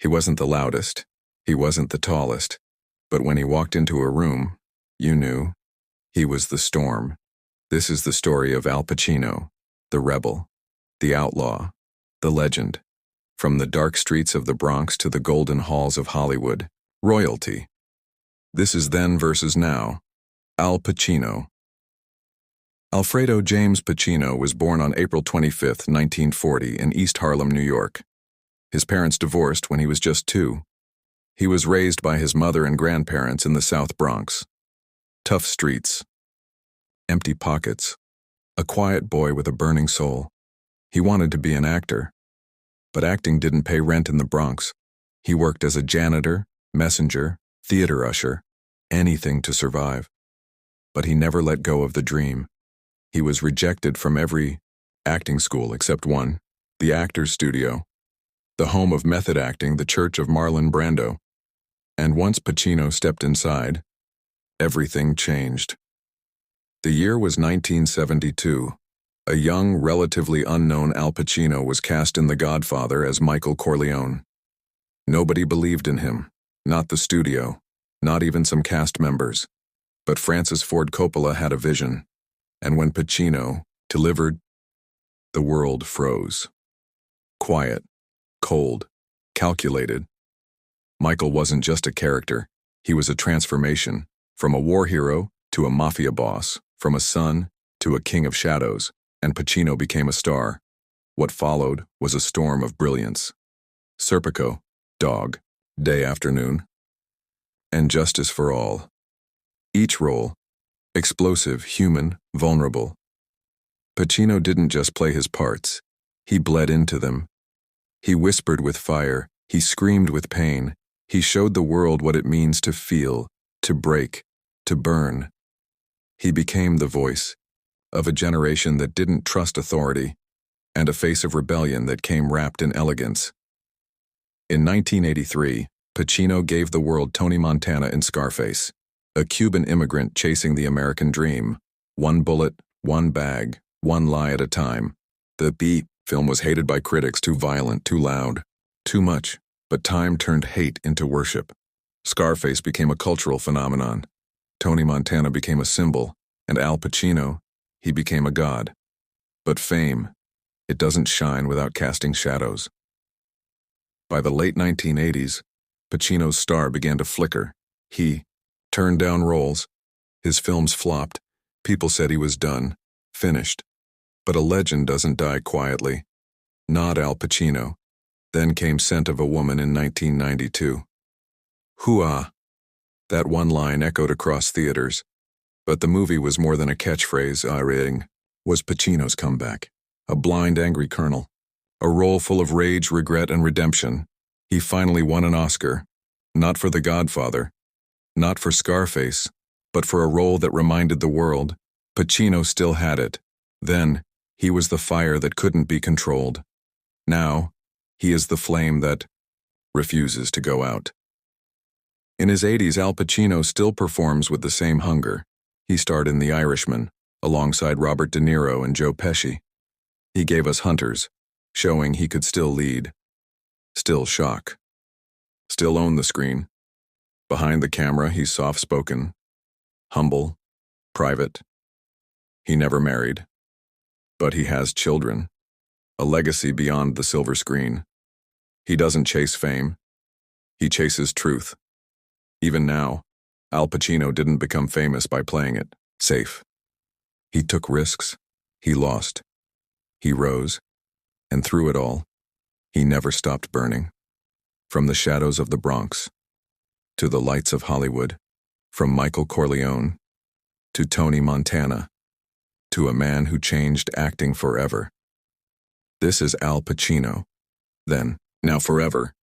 He wasn't the loudest. He wasn't the tallest. But when he walked into a room, you knew he was the storm. This is the story of Al Pacino, the rebel, the outlaw, the legend. From the dark streets of the Bronx to the golden halls of Hollywood, royalty. This is then versus now. Al Pacino. Alfredo James Pacino was born on April 25, 1940, in East Harlem, New York. His parents divorced when he was just 2. He was raised by his mother and grandparents in the South Bronx. Tough streets. Empty pockets. A quiet boy with a burning soul. He wanted to be an actor. But acting didn't pay rent in the Bronx. He worked as a janitor, messenger, theater usher, anything to survive. But he never let go of the dream. He was rejected from every acting school except one, the Actors Studio, the home of method acting, the church of Marlon Brando. And once Pacino stepped inside, everything changed. The year was 1972. A young, relatively unknown Al Pacino was cast in The Godfather as Michael Corleone. Nobody believed in him, not the studio, not even some cast members. But Francis Ford Coppola had a vision, and when Pacino delivered, the world froze. Quiet, cold, calculated. Michael wasn't just a character, he was a transformation, from a war hero to a mafia boss, from a son to a king of shadows. And Pacino became a star. What followed was a storm of brilliance. Serpico, Dog, Day Afternoon, and Justice for All. Each role, explosive, human, vulnerable. Pacino didn't just play his parts, he bled into them. He whispered with fire, he screamed with pain, he showed the world what it means to feel, to break, to burn. He became the voice of a generation that didn't trust authority, and a face of rebellion that came wrapped in elegance. In 1983, Pacino gave the world Tony Montana in Scarface, a Cuban immigrant chasing the American dream. One bullet, one bag, one lie at a time. The B film was hated by critics, too violent, too loud, too much, but time turned hate into worship. Scarface became a cultural phenomenon. Tony Montana became a symbol, and Al Pacino, he became a god. But fame, it doesn't shine without casting shadows. By the late 1980s, Pacino's star began to flicker. He turned down roles. His films flopped. People said he was done, finished. But a legend doesn't die quietly. Not Al Pacino. Then came Scent of a Woman in 1992. Hoo-ah! That one line echoed across theaters. But the movie was more than a catchphrase. Ring was Pacino's comeback. A blind, angry colonel. A role full of rage, regret, and redemption. He finally won an Oscar. Not for The Godfather. Not for Scarface. But for a role that reminded the world Pacino still had it. Then, he was the fire that couldn't be controlled. Now, he is the flame that refuses to go out. In his 80s, Al Pacino still performs with the same hunger. He starred in The Irishman, alongside Robert De Niro and Joe Pesci. He gave us Hunters, showing he could still lead, still shock, still own the screen. Behind the camera, he's soft-spoken, humble, private. He never married, but he has children, a legacy beyond the silver screen. He doesn't chase fame, he chases truth. Even now, Al Pacino didn't become famous by playing it safe. He took risks, he lost, he rose, and through it all, he never stopped burning. From the shadows of the Bronx, to the lights of Hollywood, from Michael Corleone, to Tony Montana, to a man who changed acting forever. This is Al Pacino, then, now forever.